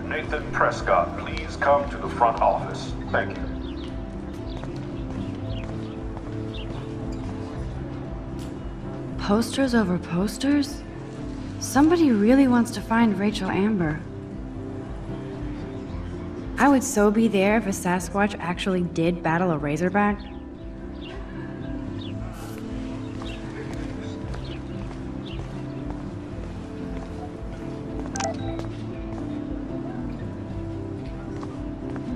Nathan Prescott, please come to the front office. Thank you. Posters over posters? Somebody really wants to find Rachel Amber. I would so be there if a Sasquatch actually did battle a Razorback.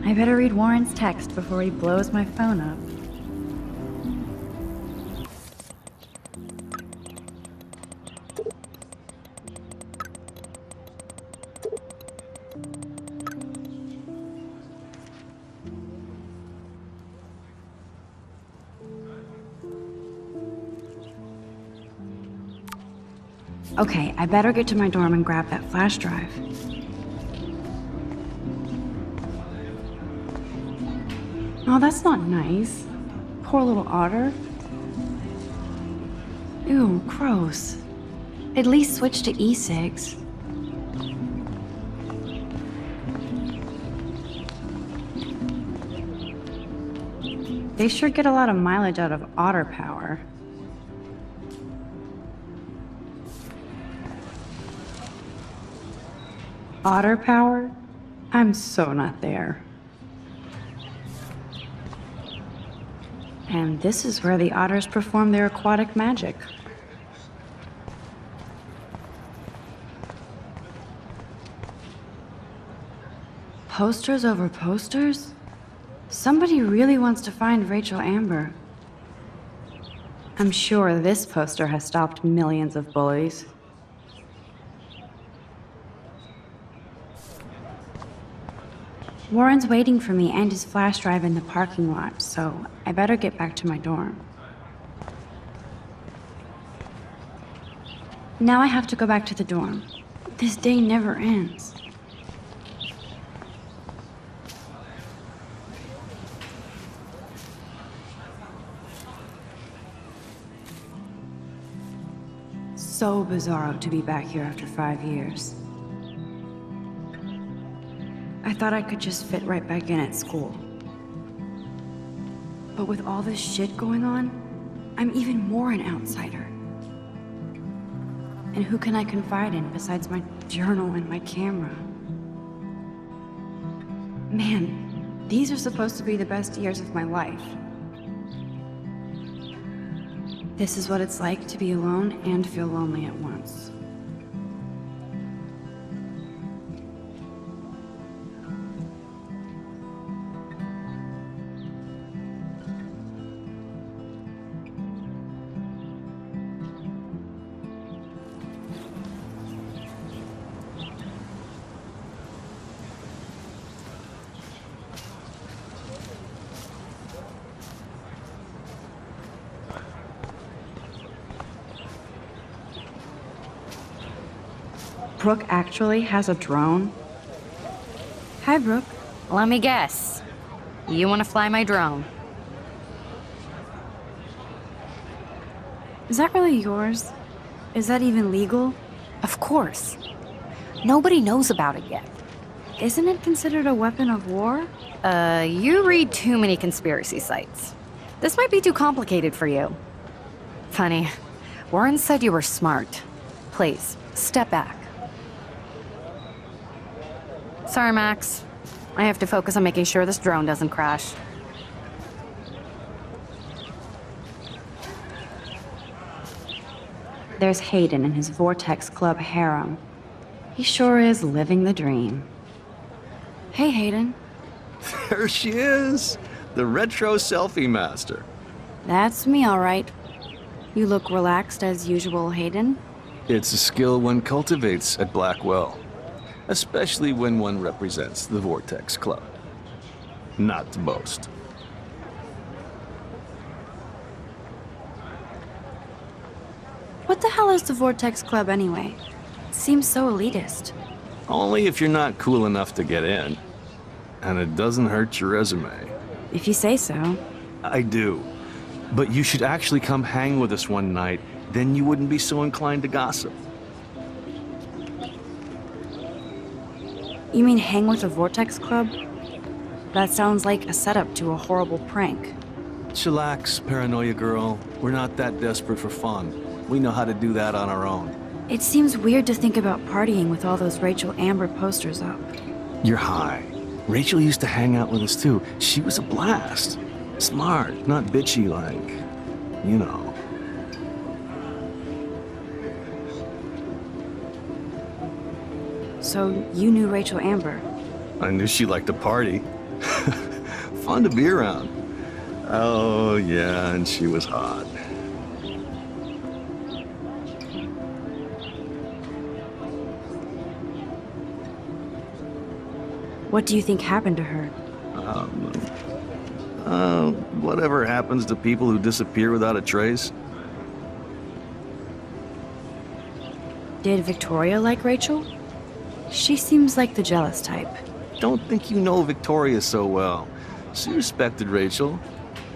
I better read Warren's text before he blows my phone up. Okay, I better get to my dorm and grab that flash drive. Oh, that's not nice. Poor little otter. Ew, gross. At least switch to e-cigs. They sure get a lot of mileage out of otter power. Otter power? I'm so not there. And this is where the otters perform their aquatic magic. Posters over posters? Somebody really wants to find Rachel Amber. I'm sure this poster has stopped millions of bullies. Warren's waiting for me and his flash drive in the parking lot, so I better get back to my dorm. Now I have to go back to the dorm. This day never ends. So bizarro to be back here after 5 years. I thought I could just fit right back in at school. But with all this shit going on, I'm even more an outsider. And who can I confide in besides my journal and my camera? Man, these are supposed to be the best years of my life. This is what it's like to be alone and feel lonely at once. Brooke actually has a drone? Hi, Brooke. Let me guess. You want to fly my drone? Is that really yours? Is that even legal? Of course. Nobody knows about it yet. Isn't it considered a weapon of war? You read too many conspiracy sites. This might be too complicated for you. Funny. Warren said you were smart. Please, step back. Sorry, Max. I have to focus on making sure this drone doesn't crash. There's Hayden and his Vortex Club harem. He sure is living the dream. Hey, Hayden. There she is! The retro selfie master. That's me, all right. You look relaxed as usual, Hayden. It's a skill one cultivates at Blackwell. Especially when one represents the Vortex Club. Not to boast. What the hell is the Vortex Club anyway? It seems so elitist. Only if you're not cool enough to get in. And it doesn't hurt your resume. If you say so. I do. But you should actually come hang with us one night, then you wouldn't be so inclined to gossip. You mean hang with the Vortex Club? That sounds like a setup to a horrible prank. Chillax, paranoia girl. We're not that desperate for fun. We know how to do that on our own. It seems weird to think about partying with all those Rachel Amber posters up. You're high. Rachel used to hang out with us too. She was a blast. Smart, not bitchy like, you know. So you knew Rachel Amber? I knew she liked to party. Fun to be around. Oh, yeah, and she was hot. What do you think happened to her? Whatever happens to people who disappear without a trace. Did Victoria like Rachel? She seems like the jealous type. Don't think you know Victoria so well. She respected Rachel,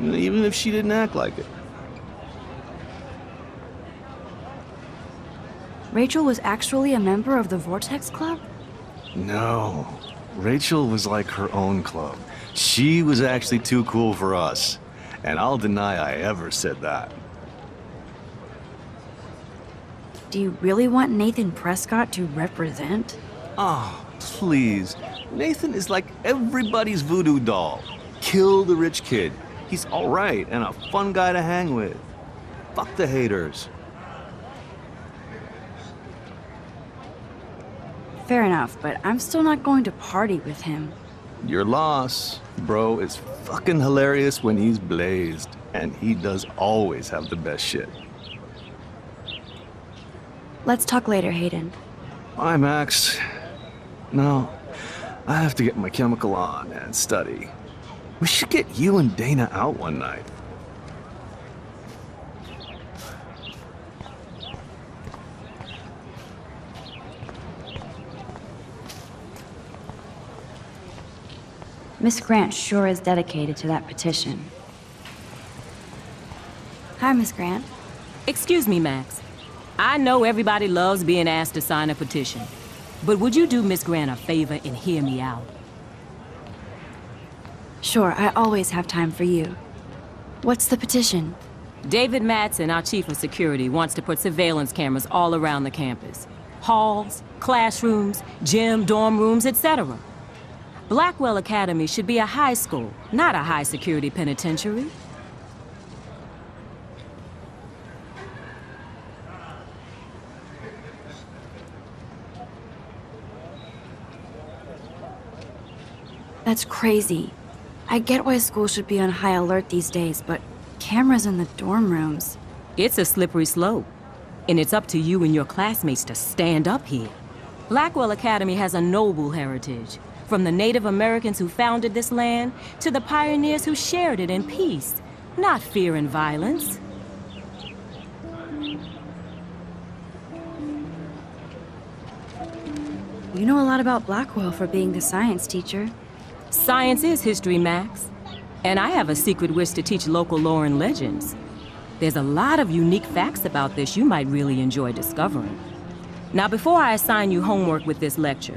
even if she didn't act like it. Rachel was actually a member of the Vortex Club? No. Rachel was like her own club. She was actually too cool for us. And I'll deny I ever said that. Do you really want Nathan Prescott to represent? Oh, please. Nathan is like everybody's voodoo doll. Kill the rich kid. He's all right and a fun guy to hang with. Fuck the haters. Fair enough, but I'm still not going to party with him. Your loss. Bro is fucking hilarious when he's blazed. And he does always have the best shit. Let's talk later, Hayden. Bye, Max. No, I have to get my chemical on and study. We should get you and Dana out one night. Miss Grant sure is dedicated to that petition. Hi, Miss Grant. Excuse me, Max. I know everybody loves being asked to sign a petition, but would you do Miss Grant a favor and hear me out? Sure, I always have time for you. What's the petition? David Madsen, our chief of security, wants to put surveillance cameras all around the campus. Halls, classrooms, gym, dorm rooms, etc. Blackwell Academy should be a high school, not a high-security penitentiary. That's crazy. I get why school should be on high alert these days, but cameras in the dorm rooms. It's a slippery slope, and it's up to you and your classmates to stand up here. Blackwell Academy has a noble heritage, from the Native Americans who founded this land to the pioneers who shared it in peace, not fear and violence. You know a lot about Blackwell for being the science teacher. Science is history, Max. And I have a secret wish to teach local lore and legends. There's a lot of unique facts about this you might really enjoy discovering. Now, before I assign you homework with this lecture,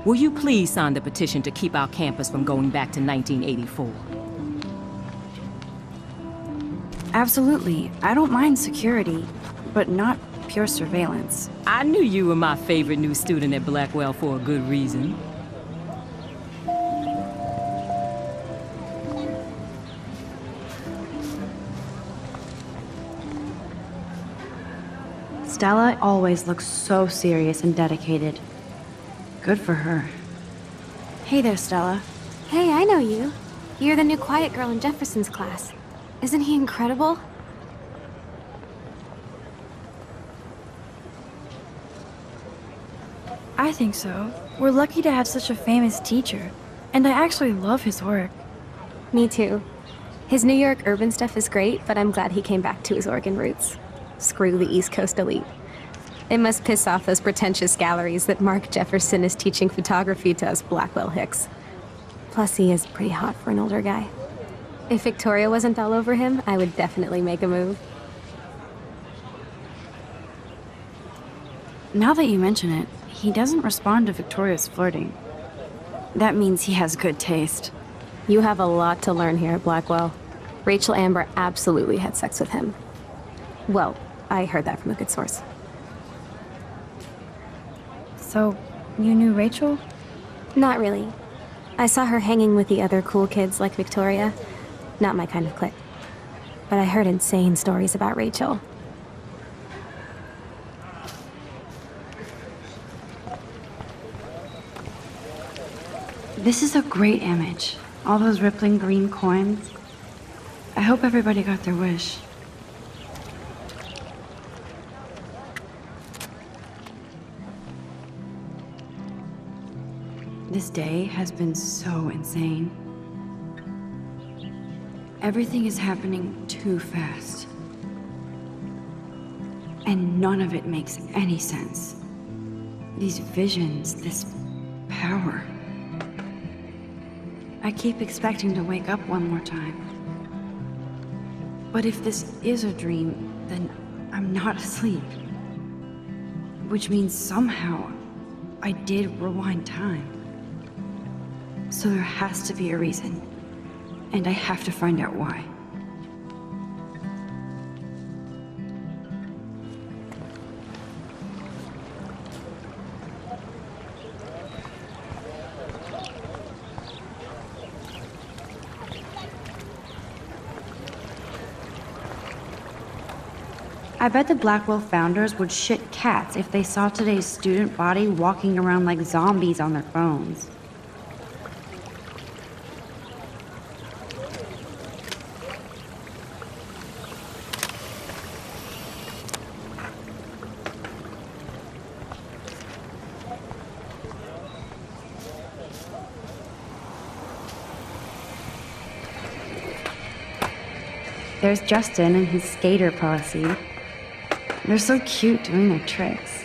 will you please sign the petition to keep our campus from going back to 1984? Absolutely. I don't mind security, but not pure surveillance. I knew you were my favorite new student at Blackwell for a good reason. Stella always looks so serious and dedicated. Good for her. Hey there, Stella. Hey, I know you. You're the new quiet girl in Jefferson's class. Isn't he incredible? I think so. We're lucky to have such a famous teacher, and I actually love his work. Me too. His New York urban stuff is great, but I'm glad he came back to his Oregon roots. Screw the East Coast elite. It must piss off those pretentious galleries that Mark Jefferson is teaching photography to us Blackwell hicks. Plus, he is pretty hot for an older guy. If Victoria wasn't all over him, I would definitely make a move. Now that you mention it, he doesn't respond to Victoria's flirting. That means he has good taste. You have a lot to learn here, Blackwell. Rachel Amber absolutely had sex with him. Well, I heard that from a good source. So, you knew Rachel? Not really. I saw her hanging with the other cool kids like Victoria. Not my kind of clique. But I heard insane stories about Rachel. This is a great image. All those rippling green coins. I hope everybody got their wish. This day has been so insane. Everything is happening too fast. And none of it makes any sense. These visions, this power. I keep expecting to wake up one more time. But if this is a dream, then I'm not asleep. Which means somehow I did rewind time. So there has to be a reason. And I have to find out why. I bet the Blackwell founders would shit cats if they saw today's student body walking around like zombies on their phones. There's Justin and his skater posse. They're so cute doing their tricks.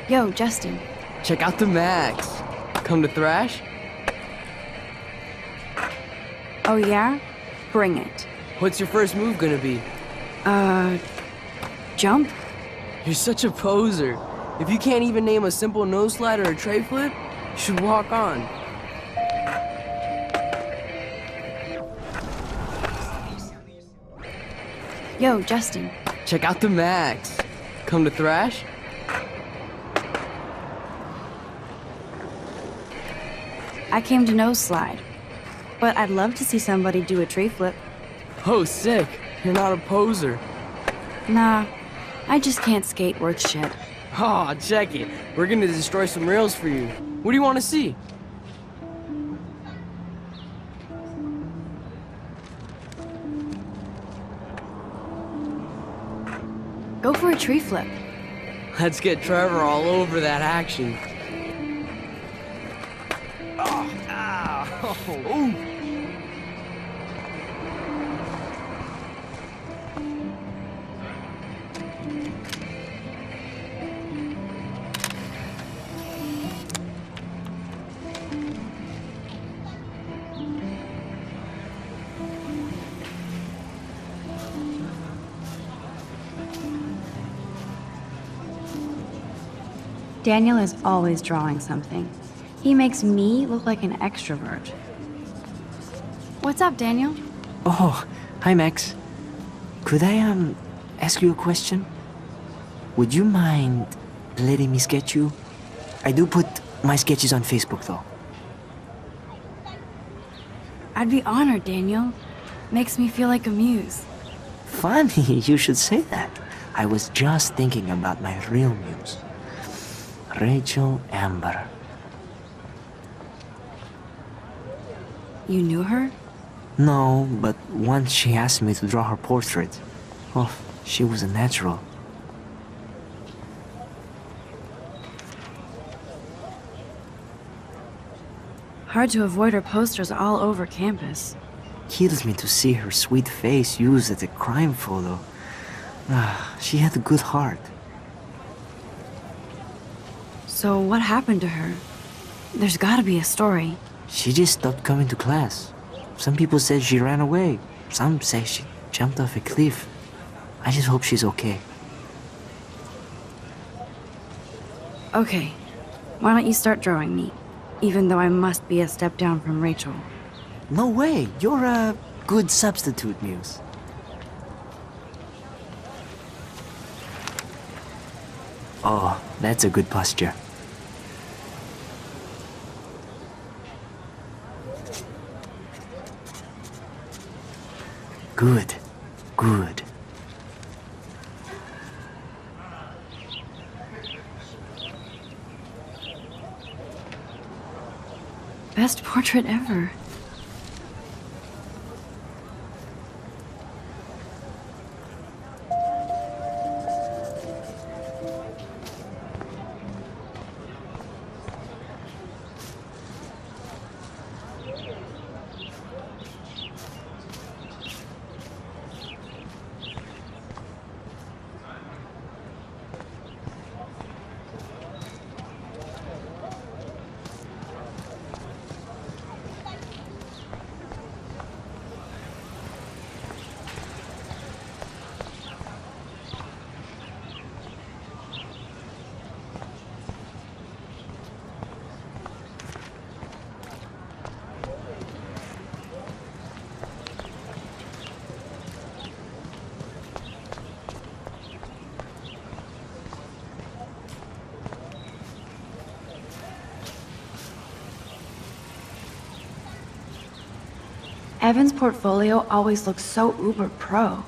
Yo, Justin. Check out the Max. Come to thrash? Oh yeah? Bring it. What's your first move gonna be? Jump? You're such a poser. If you can't even name a simple nose slide or a tray flip, you should walk on. Yo, Justin. Check out the Max. Come to thrash? I came to nose slide. But I'd love to see somebody do a tree flip. Oh, sick. You're not a poser. Nah, I just can't skate worth shit. Aw, check it. We're gonna destroy some rails for you. What do you want to see? Go for a tree flip. Let's get Trevor all over that action. Ooh. Daniel is always drawing something. He makes me look like an extrovert. What's up, Daniel? Oh, hi Max. Could I, ask you a question? Would you mind letting me sketch you? I do put my sketches on Facebook, though. I'd be honored, Daniel. Makes me feel like a muse. Funny, you should say that. I was just thinking about my real muse. Rachel Amber. You knew her? No, but once she asked me to draw her portrait. Well, she was a natural. Hard to avoid her posters all over campus. Kills me to see her sweet face used as a crime photo. She had a good heart. So what happened to her? There's gotta be a story. She just stopped coming to class. Some people said she ran away. Some say she jumped off a cliff. I just hope she's okay. Okay, why don't you start drawing me? Even though I must be a step down from Rachel. No way, you're a good substitute, Muse. Oh, that's a good posture. Good, good. Best portrait ever. Evan's portfolio always looks so uber pro.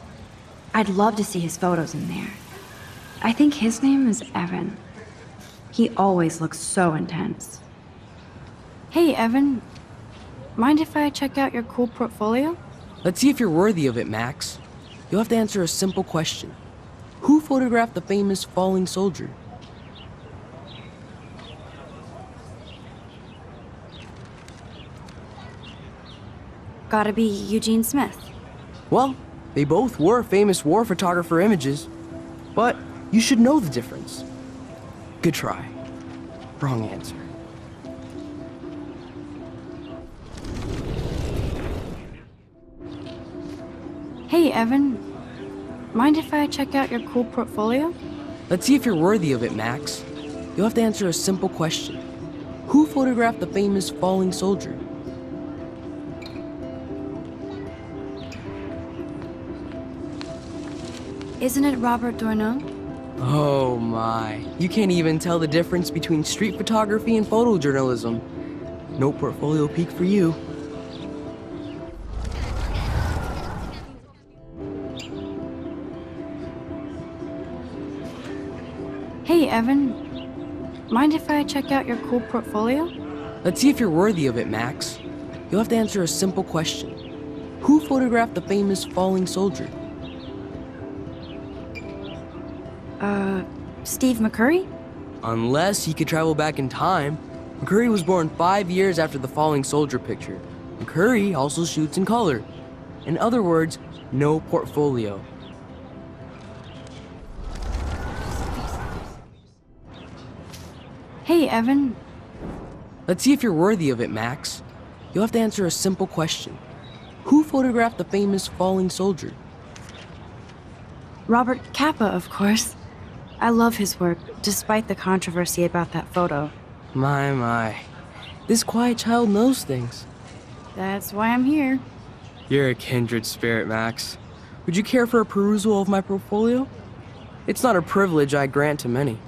I'd love to see his photos in there. I think his name is Evan. He always looks so intense. Hey, Evan. Mind if I check out your cool portfolio? Let's see if you're worthy of it, Max. You'll have to answer a simple question. Who photographed the famous falling soldier? Gotta be Eugene Smith. Well, they both were famous war photographer images, but you should know the difference. Good try. Wrong answer. Hey, Evan. Mind if I check out your cool portfolio? Let's see if you're worthy of it, Max. You'll have to answer a simple question. Who photographed the famous falling soldier? Isn't it Robert Doisneau? Oh my. You can't even tell the difference between street photography and photojournalism. No portfolio peek for you. Hey, Evan. Mind if I check out your cool portfolio? Let's see if you're worthy of it, Max. You'll have to answer a simple question. Who photographed the famous falling soldier? Steve McCurry? Unless he could travel back in time. McCurry was born 5 years after the falling soldier picture. McCurry also shoots in color. In other words, no portfolio. Hey, Evan. Let's see if you're worthy of it, Max. You'll have to answer a simple question. Who photographed the famous falling soldier? Robert Capa, of course. I love his work, despite the controversy about that photo. My. This quiet child knows things. That's why I'm here. You're a kindred spirit, Max. Would you care for a perusal of my portfolio? It's not a privilege I grant to many.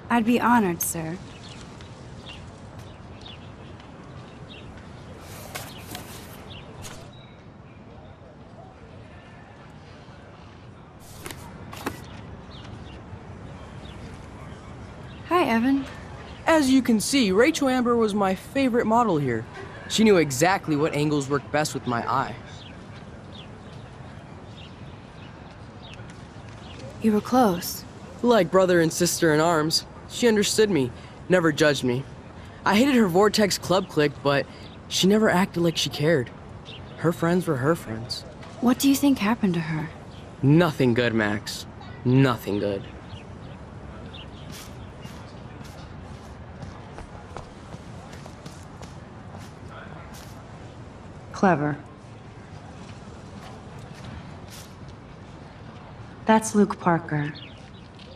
I'd be honored, sir. Hi, Evan. As you can see, Rachel Amber was my favorite model here. She knew exactly what angles worked best with my eye. You were close. Like brother and sister in arms, she understood me, never judged me. I hated her Vortex Club clique, but she never acted like she cared. Her friends were her friends. What do you think happened to her? Nothing good, Max. Nothing good. Clever. That's Luke Parker.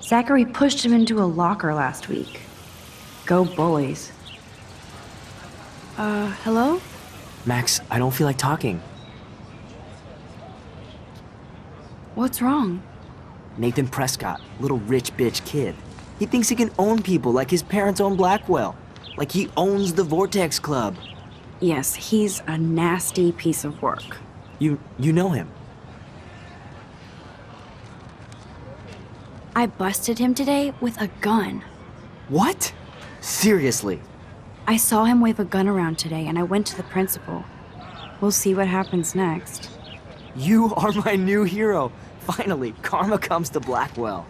Zachary pushed him into a locker last week. Go bullies. Hello? Max, I don't feel like talking. What's wrong? Nathan Prescott, little rich bitch kid. He thinks he can own people like his parents own Blackwell. Like he owns the Vortex Club. Yes, he's a nasty piece of work. You know him. I busted him today with a gun. What? Seriously? I saw him wave a gun around today and I went to the principal. We'll see what happens next. You are my new hero. Finally, karma comes to Blackwell.